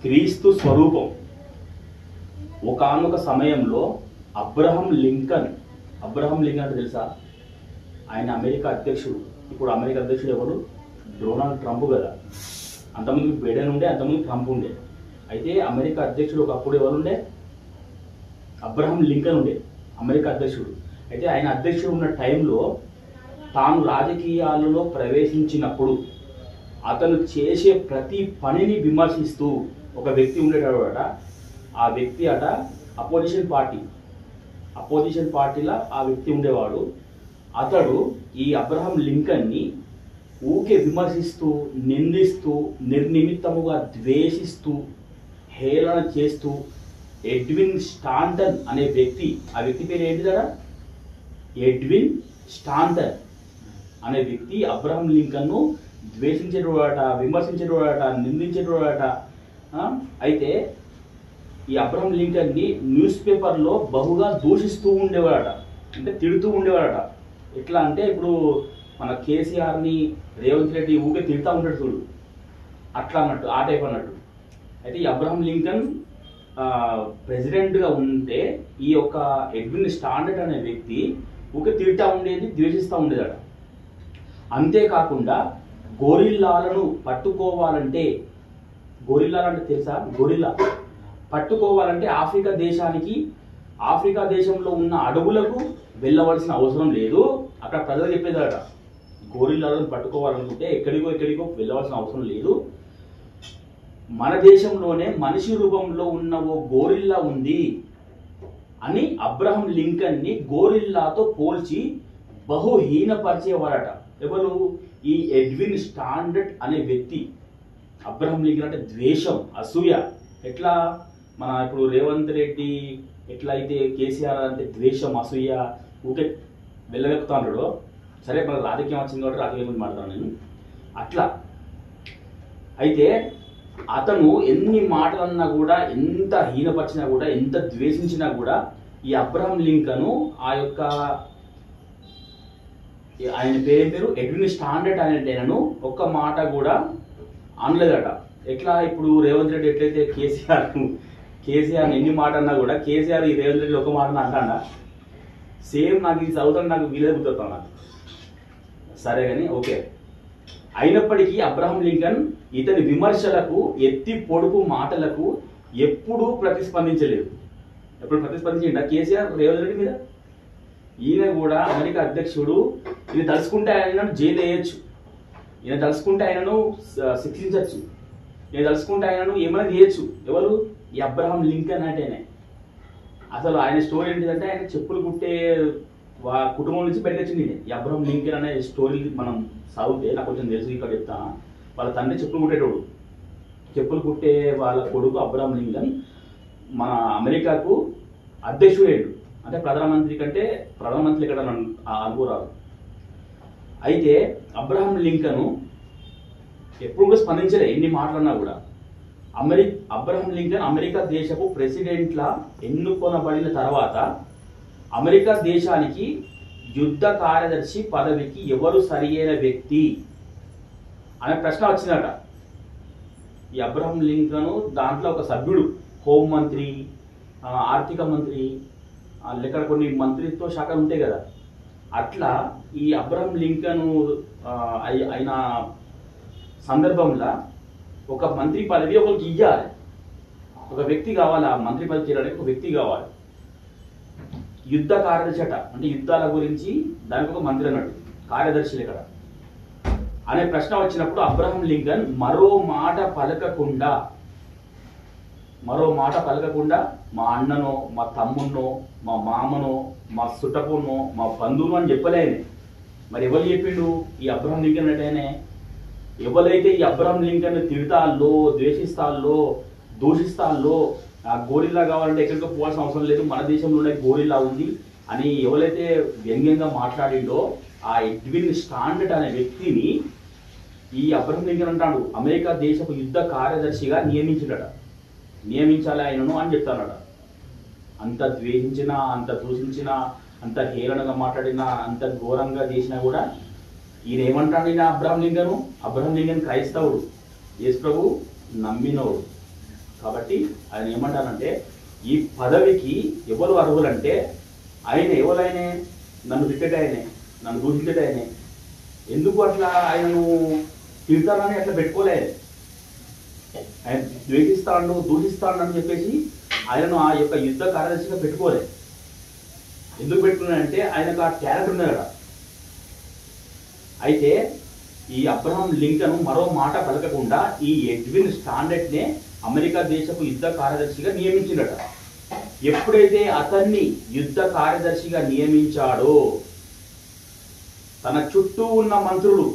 క్రీస్తు స్వరూపం. ఒకానొక సమయంలో అబ్రహం లింకన్ అంటే తెలుసా? ఆయన అమెరికా అధ్యక్షుడు. ఇప్పుడు అమెరికా అధ్యక్షుడు ఎవరు? డొనాల్డ్ ట్రంప్ కదా. అంతకుముందు బైడెన్ ఉండే, అంతకుముందు ట్రంప్ ఉండే. అయితే అమెరికా అధ్యక్షుడు ఒకప్పుడు ఎవరు ఉండే? అబ్రహం లింకన్ ఉండే అమెరికా అధ్యక్షుడు. అయితే ఆయన అధ్యక్షుడు ఉన్న టైంలో తాను రాజకీయాలలో ప్రవేశించినప్పుడు అతను చేసే ప్రతి పనిని విమర్శిస్తూ ఒక వ్యక్తి ఉండేటట. ఆ వ్యక్తి అపోజిషన్ పార్టీలో ఆ వ్యక్తి ఉండేవాడు. అతడు ఈ అబ్రహం లింకన్ని ఊకే విమర్శిస్తూ, నిందిస్తూ, నిర్నిమిత్తముగా ద్వేషిస్తూ, హేళన చేస్తూ ఎడ్విన్ స్టాంటన్ అనే వ్యక్తి, ఆ వ్యక్తి పేరు ఏంటి కదా? ఎడ్విన్ స్టాంటన్ అనే వ్యక్తి అబ్రహం లింకన్ను ద్వేషించేటోడట, విమర్శించేటోడట, నిందించేటోడట. అయితే ఈ అబ్రహం లింకన్ని న్యూస్ పేపర్లో బహుగా దూషిస్తూ ఉండేవాడట, అంటే తిడుతూ ఉండేవాడట. ఎట్లా అంటే ఇప్పుడు మన కేసీఆర్ని రేవంత్ రెడ్డి ఊకే తిడుతూ ఉంటాడు చూడు, అట్లా అన్నట్టు, ఆ టైప్ అన్నట్టు. అయితే ఈ అబ్రహం లింకన్ ప్రెసిడెంట్గా ఉంటే ఈ యొక్క ఎడ్విన్ స్టాండర్డ్ అనే వ్యక్తి ఊకే తిడుతూ ఉండేది, ద్వేషిస్తూ ఉండేదట. అంతేకాకుండా గొరిల్లాలను పట్టుకోవాలంటే, గొరిల్లాలంటే తెలుసా? గొరిల్లా పట్టుకోవాలంటే ఆఫ్రికా దేశంలో ఉన్న అడవులకు వెళ్ళవలసిన అవసరం లేదు. అక్కడ ప్రజలు చెప్పేదట, గొరిల్లాలను పట్టుకోవాలనుకుంటే ఎక్కడికో వెళ్ళవలసిన అవసరం లేదు. మన దేశంలోనే మనిషి రూపంలో ఉన్న ఓ గోరిల్లా ఉంది అని అబ్రహం లింకన్ని గోరిల్లాతో పోల్చి బహుహీనపరిచేవారట. ఎవరు? ఈ ఎడ్విన్ స్టాండర్డ్ అనే వ్యక్తి. అబ్రహం లింకన్ అంటే ద్వేషం, అసూయ. ఎట్లా మన ఇప్పుడు రేవంత్ రెడ్డి ఎట్లయితే కేసీఆర్ అంటే ద్వేషం, అసూయ, ఊకే వెళ్ళగలుగుతా ఉంటాడో, సరే మన రాజకీయం వచ్చింది కాబట్టి రాజకీయం గురించి మాట్లాడతాను నేను. అట్లా అయితే అతను ఎన్ని మాటలన్నా కూడా, ఎంత హీనపరిచినా కూడా, ఎంత ద్వేషించినా కూడా ఈ అబ్రహం లింకన్ ఆయన పేరు ఎడ్విన్ స్టాండర్డ్ అనేటైనను ఒక్క మాట కూడా అనలేదట. ఎట్లా ఇప్పుడు రేవంత్ రెడ్డి ఎట్లయితే కేసీఆర్ ఎన్ని మాట అన్నా కూడా కేసీఆర్ ఈ రేవంత్ రెడ్డి ఒక మాట అంటాడా? సేమ్ నాకు ఇది చదువుతాను, నాకు వీలే గుర్తుతాను నాకు. సరే కానీ ఓకే. అయినప్పటికీ అబ్రహం లింకన్ ఇతని విమర్శలకు, ఎత్తి పొడుపు మాటలకు ఎప్పుడూ ప్రతిస్పందించలేదు. ఎప్పుడు ప్రతిస్పందించిండ కేసీఆర్ రేవంత్ రెడ్డి మీద? ఈయన కూడా అమెరికా అధ్యక్షుడు. ఈయన తలుచుకుంటే ఆయనను జైలు వేయచ్చు, ఈయన తలుచుకుంటే ఆయనను శిక్షించవచ్చు, ఈయన తలుచుకుంటే ఆయనను ఏమైనా చేయొచ్చు. ఎవరు? ఈ అబ్రహం లింకన్ అంటేనే. అసలు ఆయన స్టోరీ ఏంటిదంటే, ఆయన చెప్పులు కుట్టే కుటుంబం నుంచి బయటకొచ్చింది. ఈ అబ్రహం లింకన్ అనే స్టోరీ మనం చదివితే నాకు కొంచెం తెలుసు, ఇక్కడ చెప్తాను. వాళ్ళ తండ్రి చెప్పులు కుట్టేటోడు. చెప్పులు కుట్టే వాళ్ళ కొడుకు అబ్రహం లింకన్ మన అమెరికాకు అధ్యక్షుడేడు. అంటే ప్రధానమంత్రి ఇక్కడ అనుకోరాదు. అయితే అబ్రహం లింకన్ ఎప్పుడు కూడా స్పందించలే, ఎన్ని మాటలన్నా కూడా. అబ్రహం లింకన్ అమెరికా దేశపు ప్రెసిడెంట్లా ఎన్నుకొనబడిన తర్వాత అమెరికా దేశానికి యుద్ధ కార్యదర్శి పదవికి ఎవరు సరియైన వ్యక్తి అనే ప్రశ్న వచ్చిందట. ఈ అబ్రహం లింకన్ దాంట్లో ఒక సభ్యుడు, హోంమంత్రి, ఆర్థిక మంత్రి, లెక్క కొన్ని మంత్రిత్వ శాఖలు ఉంటాయి కదా. అట్లా ఈ అబ్రహం లింకన్ అయిన సందర్భంలో ఒక మంత్రి పదవి ఒకరికి ఇవ్వాలి, ఒక వ్యక్తి కావాలి. ఆ మంత్రి పదవి చేయడానికి ఒక వ్యక్తి కావాలి. యుద్ధ కార్యదర్శి అట, అంటే యుద్ధాల గురించి దానికి ఒక మంత్రి అన్నట్టు, కార్యదర్శి ఇక్కడ అనే ప్రశ్న వచ్చినప్పుడు అబ్రహం లింకన్ మరో మాట పలకకుండా మా అన్ననో, మా తమ్మున్నో, మా మామనో, మా సుటపునో, మా బంధువును అని చెప్పలేని. మరి ఎవరు చెప్పిండు? ఈ అబ్రహం లింకన్ అంటేనే. ఎవరైతే ఈ అబ్రహం లింకన్ తిడతాల్లో, ద్వేషిస్తాల్లో, దూషిస్తాల్లో, ఆ గోరిల్లా కావాలంటే ఎక్కడికో పోవాల్సిన అవసరం లేదు, మన దేశంలోనే గోరిల్లా ఉంది అని ఎవరైతే వ్యంగ్యంగా మాట్లాడిండో ఆ ఎడ్విన్ స్టాండర్డ్ అనే వ్యక్తిని ఈ అబ్రహం లింకన్ అంటాడు అమెరికా దేశపు యుద్ధ కార్యదర్శిగా నియమించాలి ఆయనను అని చెప్తానట. అంత ద్వేషించినా, అంత దూషించినా, అంత హేళనగా మాట్లాడినా, అంత ఘోరంగా చేసినా కూడా ఈయన ఏమంటాడు? ఈయన అబ్రహం లింకన్ క్రైస్తవుడు, యేసు ప్రభు నమ్మినోడు. కాబట్టి ఆయన ఏమంటారంటే ఈ పదవికి ఎవరు అర్హులంటే ఎవరైనా నన్ను తిట్టేటాయనే, నన్ను దూషించేటాయనే. ఎందుకు అట్లా ఆయనను తిడతానని అట్లా పెట్టుకోలేదు. ఆయన ద్వేషిస్తాడు దూషిస్తాడు అని చెప్పేసి ఆయనను ఆ యొక్క యుద్ధ కార్యదర్శిగా పెట్టుకోలేదు. ఎందుకు పెట్టుకున్నాడంటే ఆయనకు ఆ క్యారెక్టర్ ఉంది కదా. అయితే ఈ అబ్రహాం లింకన్ మరో మాట పలకకుండా ఈ ఎడ్విన్ స్టాండర్డ్నే అమెరికా దేశపు యుద్ధ కార్యదర్శిగా నియమించిందట. ఎప్పుడైతే అతన్ని యుద్ధ కార్యదర్శిగా నియమించాడో తన చుట్టూ ఉన్న మంత్రులు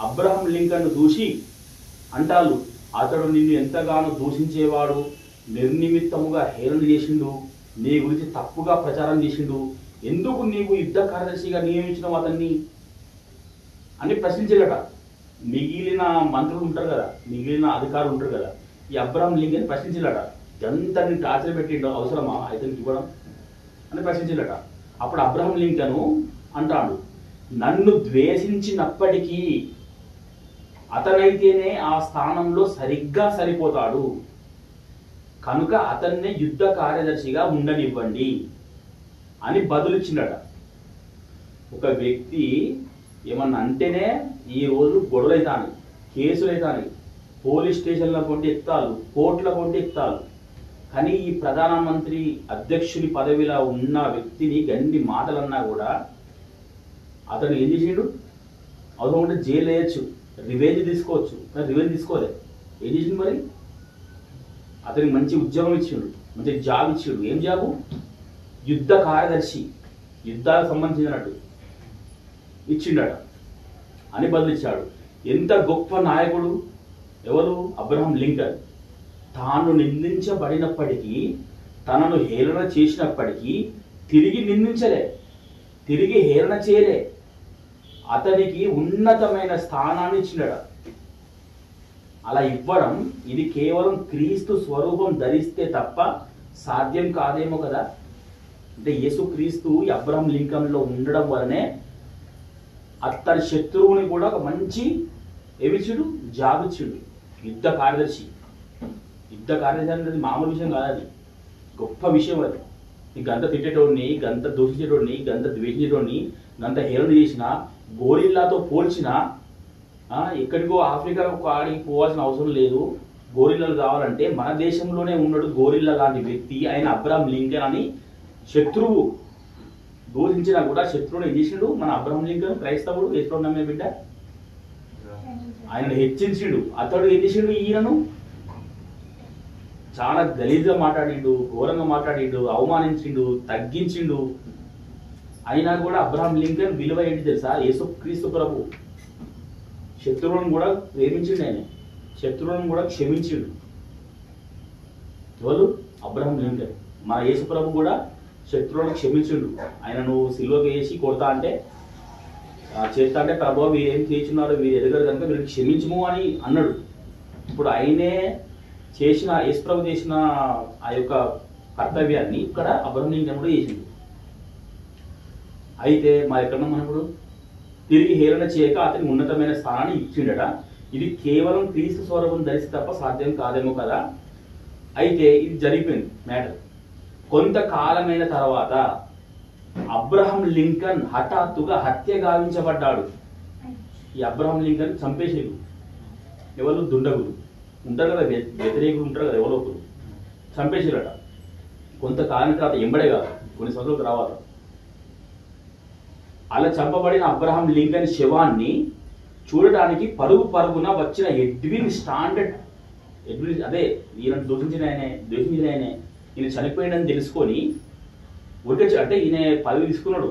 అబ్రహాం లింకన్ను చూసి అంటారు, అతడు నిన్ను ఎంతగానో దూషించేవాడు, నిర్నిమిత్తముగా హేళన చేసిండు, నీ గురించి తప్పుగా ప్రచారం చేసిండు, ఎందుకు నీవు యుద్ధ కార్యదర్శిగా నియమించడం అతన్ని అని ప్రశ్నించారట. మిగిలిన మంత్రులు ఉంటారు కదా, మిగిలిన అధికారులు ఉంటారు కదా, ఈ అబ్రహాం లింకన్ ప్రశ్నించారట, ఎంత నేను టార్చర్ పెట్టిండో అవసరమా అతనికి ఇవ్వడం అని ప్రశ్నించారట. అప్పుడు అబ్రహాం లింకన్ అంటాడు, నన్ను ద్వేషించినప్పటికీ అతనైతేనే ఆ స్థానంలో సరిగ్గా సరిపోతాడు, కనుక అతన్నే యుద్ధ కార్యదర్శిగా ఉండనివ్వండి అని బదులిచ్చిండట. ఒక వ్యక్తి ఏమన్నా అంటేనే ఈరోజు గొడవలైతాను, కేసులైతాను, పోలీస్ స్టేషన్ల కొంటే ఎత్తాలు, కోర్టుల కొంటే ఎత్తాలు. కానీ ఈ ప్రధానమంత్రి అధ్యక్షుని పదవిలో ఉన్న వ్యక్తిని గన్ని మాటలన్నా కూడా అతను ఏం చేసిండు, అవసరం ఉంటే జైలు వేయచ్చు, రివెంజ్ తీసుకోవచ్చు. కానీ రివెంజ్ తీసుకోలేదు. ఏం చేసిండు మరి, అతనికి మంచి ఉద్యోగం ఇచ్చిండు, మంచి జాబ్ ఇచ్చిండు. ఏం జాబు, యుద్ధ కార్యదర్శి, యుద్ధాలకు సంబంధించినట్టు ఇచ్చిండట అని బదిలిచ్చాడు. ఎంత గొప్ప నాయకుడు ఎవరు, అబ్రహాం లింకన్. తాను నిందించబడినప్పటికీ, తనను హేళన చేసినప్పటికీ తిరిగి నిందించలే, తిరిగి హేళన చేయలే, అతనికి ఉన్నతమైన స్థానాన్ని ఇచ్చినట. అలా ఇవ్వడం ఇది కేవలం క్రీస్తు స్వరూపం ధరిస్తే తప్ప సాధ్యం కాదేమో కదా. అంటే యేసు క్రీస్తు అబ్రహాం లింకన్లో ఉండడం వలనే అతని శత్రువుని కూడా ఒక మంచి ఏమిచ్చుడు, జాబ్ ఇచ్చుడు, యుద్ధ కార్యదర్శి. యుద్ధ కార్యదర్శి అనేది మామూలు విషయం కాదు, అది గొప్ప విషయం. అది గంత తిట్టేటోడిని, గంత దూషించేటోడిని, గంత ద్వేషించేటోడిని, గంత హేళన చేసిన, గోరిల్లాతో పోల్చిన, ఎక్కడికో ఆఫ్రికాకు ఆడికి పోవాల్సిన అవసరం లేదు. గోరిల్లాలు కావాలంటే మన దేశంలోనే ఉన్నాడు గోరిల్లా లాంటి వ్యక్తి ఆయన అబ్రహాం లింకన్ అని శత్రువు దూషించినా కూడా శత్రువుని ఏం చేసిండు మన అబ్రహాం లింకన్, క్రైస్తవుడు, యేసు నమ్మే బిడ్డ, ఆయనను హెచ్చించిండు. అతడు ఏం చేసిండు, ఈయనను చాలా గలీజ్గా మాట్లాడిండు, ఘోరంగా మాట్లాడిండు, అవమానించిండు, తగ్గించిండు. అయినా కూడా అబ్రహాం లింకన్ విలువ ఏంటి తెలుసా, యేసు క్రీస్తు ప్రభు శత్రువులను కూడా ప్రేమించిండు, ఆయన శత్రువులను కూడా క్షమించిండు. ఎవరు, అబ్రహాం లింకన్. మన యేసు ప్రభు కూడా శత్రువులను క్షమించిండు. ఆయనను సిలువకు వేసి కొడతా అంటే చేస్తా అంటే, ప్రభు వీరు ఏం చేస్తున్నారు, వీరు ఎదగరు కనుక వీరికి క్షమించము అని అన్నాడు. ఇప్పుడు ఆయనే చేసిన, యేసు ప్రభు చేసిన ఆ యొక్క కర్తవ్యాన్ని ఇక్కడ అబ్రహాం లింకన్ కూడా చేసిండు. అయితే మా ఎక్కడున్నాం మనం ఇప్పుడు, తిరిగి హేళన చేయక అతనికి ఉన్నతమైన స్థానాన్ని ఇచ్చిండట. ఇది కేవలం క్రీస్తు స్వరూపం ధరిస్తే తప్ప సాధ్యం కాదేమో కదా. అయితే ఇది జరిగిపోయింది మ్యాటర్. కొంతకాలమైన తర్వాత అబ్రహాం లింకన్ హఠాత్తుగా హత్య గావించబడ్డాడు. ఈ అబ్రహాం లింకన్ చంపేసేరు ఎవరు, దుండగులు ఉంటారు కదా, వ్యతిరేకులు ఉంటారు కదా, ఎవరో ఒకరు చంపేసారట. కొంతకాలం తర్వాత, ఎంబడే కాదు, కొన్ని సంవత్సరాల తర్వాత. అలా చంపబడిన అబ్రహాం లింకన్ శవాన్ని చూడడానికి పరుగు పరుగున వచ్చిన ఎడ్విన్ స్టాండర్డ్, అదే ఈయన దూషించిన ఆయనే, ఈయన చనిపోయాడని తెలుసుకొని ఊరికే, అంటే ఈయన పదవి తీసుకున్నాడు,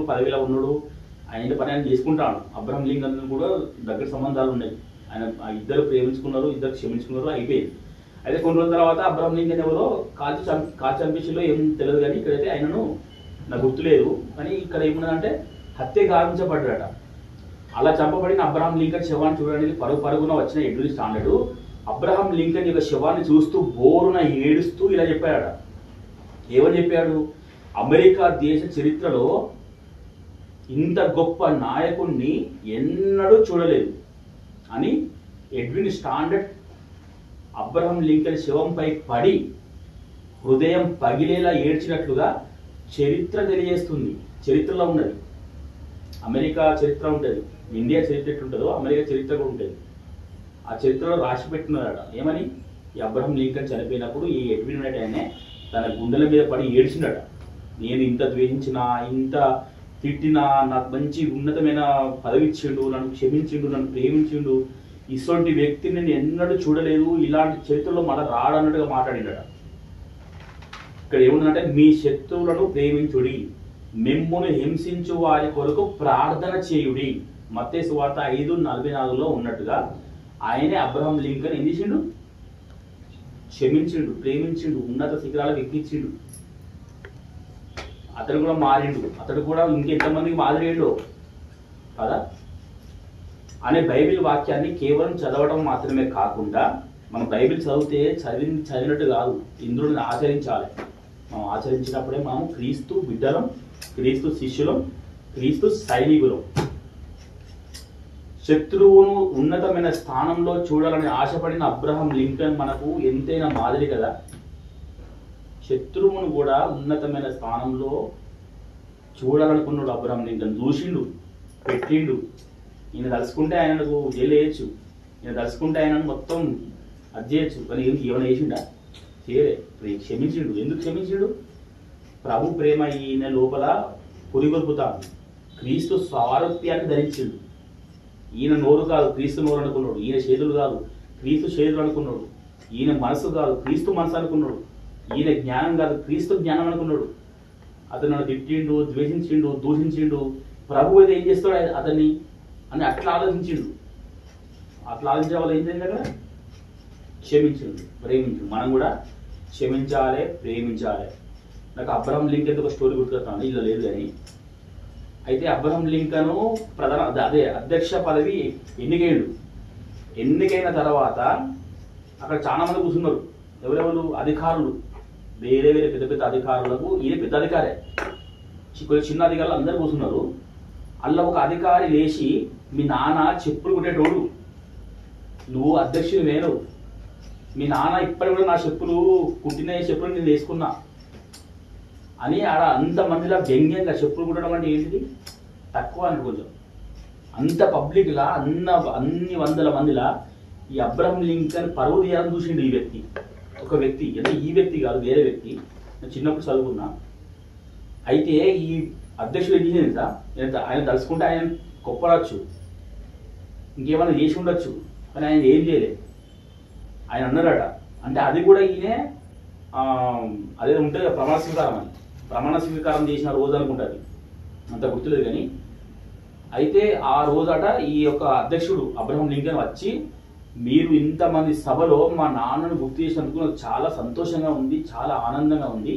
పదవిలో ఉన్నాడు, ఆయన పని ఆయన చేసుకుంటాడు. అబ్రహాం లింకన్ కూడా దగ్గర సంబంధాలు ఉన్నాయి, ఆయన ఇద్దరు ప్రేమించుకున్నారు, ఇద్దరు క్షమించుకున్నారు, అయిపోయింది. అయితే కొన్ని రోజుల తర్వాత అబ్రహాం లింకన్ ఎవరో కాల్చి చంపేసిలో ఏం తెలియదు, కానీ ఇక్కడైతే ఆయనను నాకు గుర్తులేదు. కానీ ఇక్కడ ఏమున్నదంటే హత్య గావించబడ్డాడట. అలా చంపబడిన అబ్రహాం లింకన్ శవాన్ని చూడడానికి పరుగున వచ్చిన ఎడ్విన్ స్టాండర్డ్ అబ్రహాం లింకన్ యొక్క శవాన్ని చూస్తూ బోరున ఏడుస్తూ ఇలా చెప్పాడట. ఏమని చెప్పాడు, అమెరికా దేశ చరిత్రలో ఇంత గొప్ప నాయకుడిని ఎన్నడూ చూడలేదు అని ఎడ్విన్ స్టాండర్డ్ అబ్రహం లింకన్ శవంపై పడి హృదయం పగిలేలా ఏడ్చినట్లుగా చరిత్ర తెలియజేస్తుంది. చరిత్రలో ఉన్నది. అమెరికా చరిత్ర ఉంటుంది, ఇండియా చరిత్ర ఎట్లుంటుందో అమెరికా చరిత్ర కూడా ఉంటుంది. ఆ చరిత్రలో రాసి పెట్టినారట ఏమని, ఈ అబ్రహం లింకన్ చనిపోయినప్పుడు ఈ ఎడ్విన్ రెడ్ ఆయనే తన గుండెల మీద పడి ఏడ్చిండట. నేను ఇంత ద్వేషించినా, ఇంత తిట్టినా, నాకు మంచి ఉన్నతమైన పదవి ఇచ్చిండు, నన్ను క్షమించిండు, నన్ను ప్రేమించిండు, ఇటువంటి వ్యక్తిని నేను ఎన్నడూ చూడలేదు, ఇలాంటి చరిత్రలో మళ్ళీ రాడన్నట్టుగా మాట్లాడిండట. ఇక్కడ ఏముందంటే, మీ శత్రువులను ప్రేమించుడి, మిమ్మును హింసించు వారి కొరకు ప్రార్థన చేయుడి. మత్తయి సువార్త 5:44లో ఉన్నట్టుగా ఆయనే అబ్రహం లింకన్ ఏం చేసిండు? క్షమించిండు, ప్రేమించిండు, ఉన్నత శిఖరాలకు ఎక్కించిండు. అతడు కూడా మారిండు, అతడు కూడా ఇంకెంతమందికి మాదిరేయండు కదా అనే బైబిల్ వాక్యాన్ని కేవలం చదవడం మాత్రమే కాకుండా, మనం బైబిల్ చదివితే చదివినట్టు కాదు, ఇంద్రుడిని ఆచరించాలి. మనం ఆచరించినప్పుడే మనం క్రీస్తు బిడ్డలం, క్రీస్తు శిష్యులం, క్రీస్తు సైనికులం. శత్రువును ఉన్నతమైన స్థానంలో చూడాలని ఆశపడిన అబ్రహం లింకన్ మనకు ఎంతైనా మాదిరి కదా. శత్రువును కూడా ఉన్నతమైన స్థానంలో చూడాలనుకున్నాడు అబ్రహం లింకన్. చూసిండు, పెట్టిండు. ఈయన తలుసుకుంటే ఆయనకు జైలు వేయచ్చు, ఈయన తలుసుకుంటే ఆయనను మొత్తం అది చేయొచ్చు. కానీ ఏమైనా వేసిండా? చేయలే. క్షమించిండు. ఎందుకు క్షమించిండు? ప్రభు ప్రేమ ఈయన లోపల పురిగొల్పుతాడు. క్రీస్తు స్వారూప్యాన్ని ధరించిండు. ఈయన నోరు కాదు, క్రీస్తు నోరు అనుకున్నాడు. ఈయన చేతులు కాదు, క్రీస్తు చేతులు అనుకున్నాడు. ఈయన మనసు కాదు, క్రీస్తు మనసు అనుకున్నాడు. ఈయన జ్ఞానం కాదు, క్రీస్తు జ్ఞానం అనుకున్నాడు. అతను నన్ను తిట్టిండు, ద్వేషించిండు, దూషించిండు, ప్రభు అయితే ఏం చేస్తాడు అతన్ని అని అట్లా ఆలోచించిండు. అట్లా ఆలోచించే వాళ్ళు ఏం చేయాలి కదా? క్షమించిండు, ప్రేమించిండు. మనం కూడా క్షమించాలి, ప్రేమించాలి. నాకు అబ్రహం లింకన్ ఒక స్టోరీ గుర్తుకొస్తాను, ఇలా లేదు కానీ. అయితే అబ్రహం లింకన్ అధ్యక్ష పదవి ఎన్నికైన తర్వాత అక్కడ చాలా మంది కూర్చున్నారు. ఎవరెవరు? అధికారులు, వేరే వేరే పెద్ద పెద్ద అధికారులకు. ఈయన పెద్ద అధికారే, కొంచెం చిన్న అధికారులు అందరు కూర్చున్నారు. అలా ఒక అధికారి లేచి, మీ నాన్న చెప్పులు కుట్టేటోడు, నువ్వు అధ్యక్షుడు వేరు, మీ నాన్న ఇప్పటి కూడా నా చెప్పులు కుట్టిన చెప్పులు నేను వేసుకున్నా అని ఆడ అంతమందిలా వ్యంగ్యంగా. చెప్పులు కుట్టడం అంటే ఏంటిది? తక్కువ అంటే కొంచెం. అంత పబ్లిక్లా అన్ని వందల మందిలా ఈ అబ్రహం లింకన్ పరువు తీయాలని చూసిండు ఈ వ్యక్తి. ఒక వ్యక్తి అంటే ఈ వ్యక్తి కాదు, వేరే వ్యక్తి. నేను చిన్నప్పుడు చదువుకున్నా. అయితే ఈ అధ్యక్షుడు ఏం చేసింది? ఆయన తలుసుకుంటే ఆయన కొప్పడచ్చు, ఇంకేమైనా చేసి ఉండొచ్చు, కానీ ఆయన ఏం చేయలేదు. ఆయన అన్నారట, అంటే అది కూడా ఈయనే అదే ఉంటుంది ప్రమాణ స్వీకారం అని. ప్రమాణ స్వీకారం చేసిన రోజు అనుకుంటుంది, అంత గుర్తులేదు కానీ. అయితే ఆ రోజట ఈ యొక్క అధ్యక్షుడు అబ్రహం లింకన్ వచ్చి, మీరు ఇంతమంది సభలో మా నాన్నను గుర్తు చేసినందుకు నాకు చాలా సంతోషంగా ఉంది, చాలా ఆనందంగా ఉంది.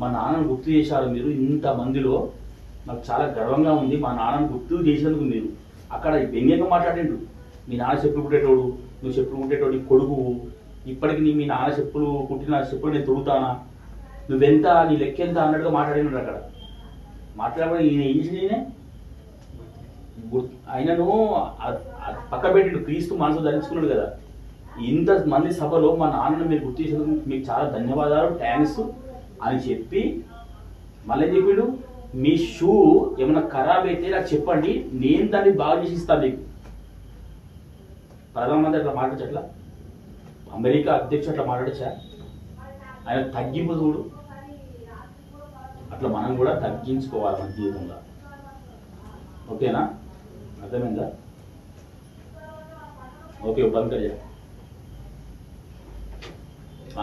మా నాన్నను గుర్తు చేశారు మీరు ఇంతమందిలో, నాకు చాలా గర్వంగా ఉంది. మా నాన్నను గుర్తు చేసినందుకు మీరు అక్కడ వ్యంగ్యంగా మాట్లాడిండు. మీ నాన్న చెప్పులు కుట్టేటోడు, నువ్వు చెప్పులు కుట్టేటోడు కొడుకు, ఇప్పటికి మీ నాన్న చెప్పులు కుట్టిన చెప్పులు నేను తొడుగుతానా, నువ్వెంత, నీ లెక్క ఎంత అన్నట్టుగా మాట్లాడినాడు. అక్కడ మాట్లాడబడి ఈయన ఏం చేసిన ఆయనను పక్క పెట్టిండు. క్రీస్తు మనసు ధరించుకున్నాడు కదా. ఇంతమంది సభలో మా నాన్నను మీరు గుర్తు చేసినందుకు మీకు చాలా ధన్యవాదాలు, థ్యాంక్స్ అని చెప్పి మళ్ళీ చెప్పిండు, మీ షూ ఏమైనా ఖరాబ్ అయితే నాకు చెప్పండి, నేను దాన్ని బాగా చేసి ఇస్తాను మీకు. ప్రధానమంత్రి అట్లా మాట్లాడచ్చట్లా? అమెరికా అధ్యక్షుడు అట్లా మాట్లాడచ్చా? ఆయన తగ్గింపు చూడు. అట్లా మనం కూడా తగ్గించుకోవాలి మన జీవితంలో. ఓకేనా? అర్థమైందా? ఓకే, బంద్ కర్.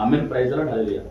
ఆమెన్. Praise lord. హల్లెలూయా.